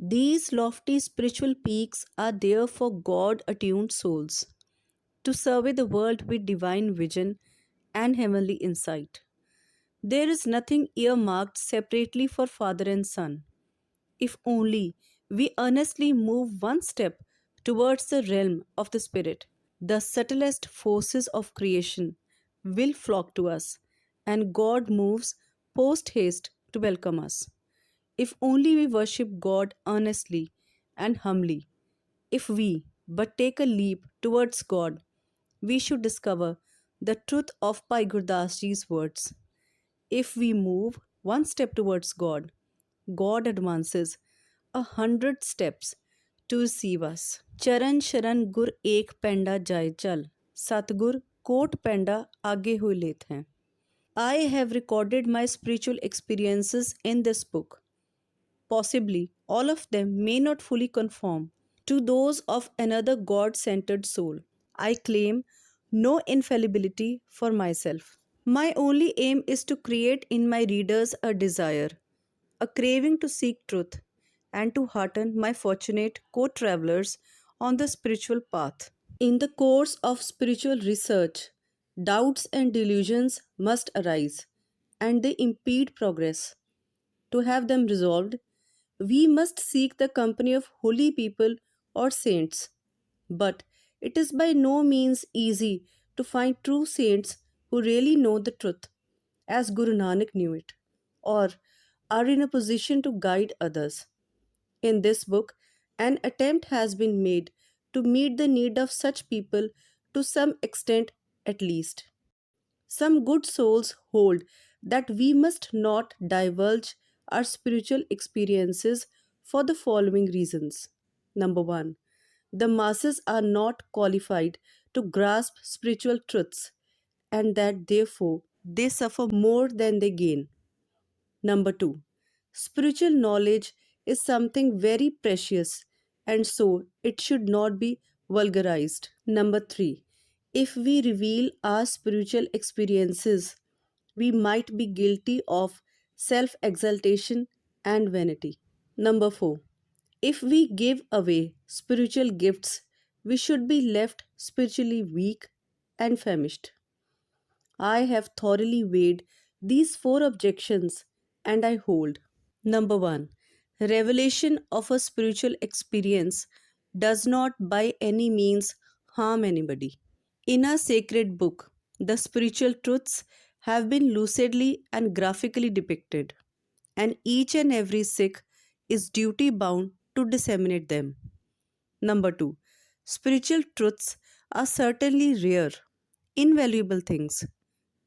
These lofty spiritual peaks are there for God attuned souls to survey the world with divine vision and heavenly insight. There is nothing earmarked separately for Father and Son. If only we earnestly move one step towards the realm of the Spirit, the subtlest forces of creation will flock to us, and God moves post haste to welcome us. If only we worship God earnestly and humbly, if we but take a leap towards God, we should discover the truth of Bhai Gurdas Ji's words. If we move one step towards God, God advances 100 steps to receive us. Charan Sharan Gur Ek Penda Jai Chal, Satgur Kot Penda Aage Hui Let Hain. I have recorded my spiritual experiences in this book. Possibly all of them may not fully conform to those of another God centered soul. I claim no infallibility for myself. My only aim is to create in my readers a desire, a craving to seek truth, and to hearten my fortunate co travelers on the spiritual path. In the course of spiritual research, doubts and delusions must arise, and they impede progress. To have them resolved, we must seek the company of holy people or saints. But it is by no means easy to find true saints who really know the truth, as Guru Nanak knew it, or are in a position to guide others. In this book, an attempt has been made to meet the need of such people to some extent at least. Some good souls hold that we must not divulge our spiritual experiences for the following reasons. Number one, the masses are not qualified to grasp spiritual truths and that therefore they suffer more than they gain. Number two, spiritual knowledge is something very precious and so it should not be vulgarized. Number three, if we reveal our spiritual experiences, we might be guilty of self exaltation and vanity. Number four, if we give away spiritual gifts, we should be left spiritually weak and famished. I have thoroughly weighed these four objections and I hold. Number one, revelation of a spiritual experience does not by any means harm anybody. In our sacred book, the spiritual truths have been lucidly and graphically depicted, and each and every Sikh is duty bound to disseminate them. Number two, spiritual truths are certainly rare, invaluable things,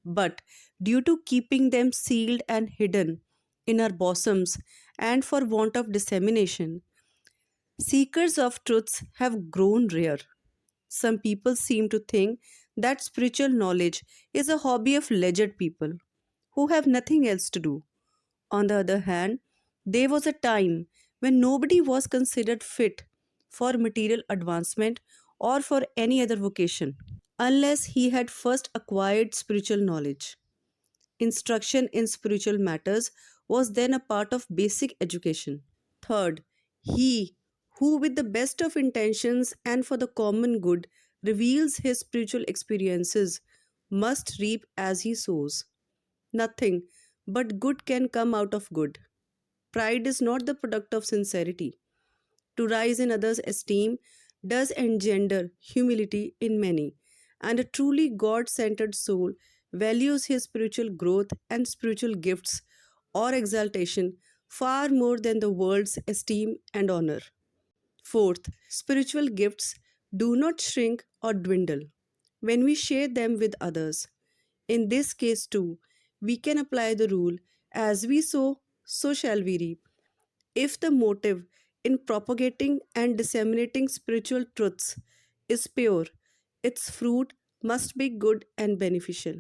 but due to keeping them sealed and hidden in our bosoms and for want of dissemination, seekers of truths have grown rare. Some people seem to think that spiritual knowledge is a hobby of leisure people who have nothing else to do. On the other hand, there was a time when nobody was considered fit for material advancement or for any other vocation unless he had first acquired spiritual knowledge. Instruction in spiritual matters was then a part of basic education. Third, he who, with the best of intentions and for the common good, reveals his spiritual experiences must reap as he sows. Nothing but good can come out of good. Pride is not the product of sincerity. To rise in others' esteem does engender humility in many, and a truly God centered soul values his spiritual growth and spiritual gifts or exaltation far more than the world's esteem and honor. Fourth, spiritual gifts do not shrink or dwindle when we share them with others. In this case, too, we can apply the rule as we sow, so shall we reap. If the motive in propagating and disseminating spiritual truths is pure, its fruit must be good and beneficial.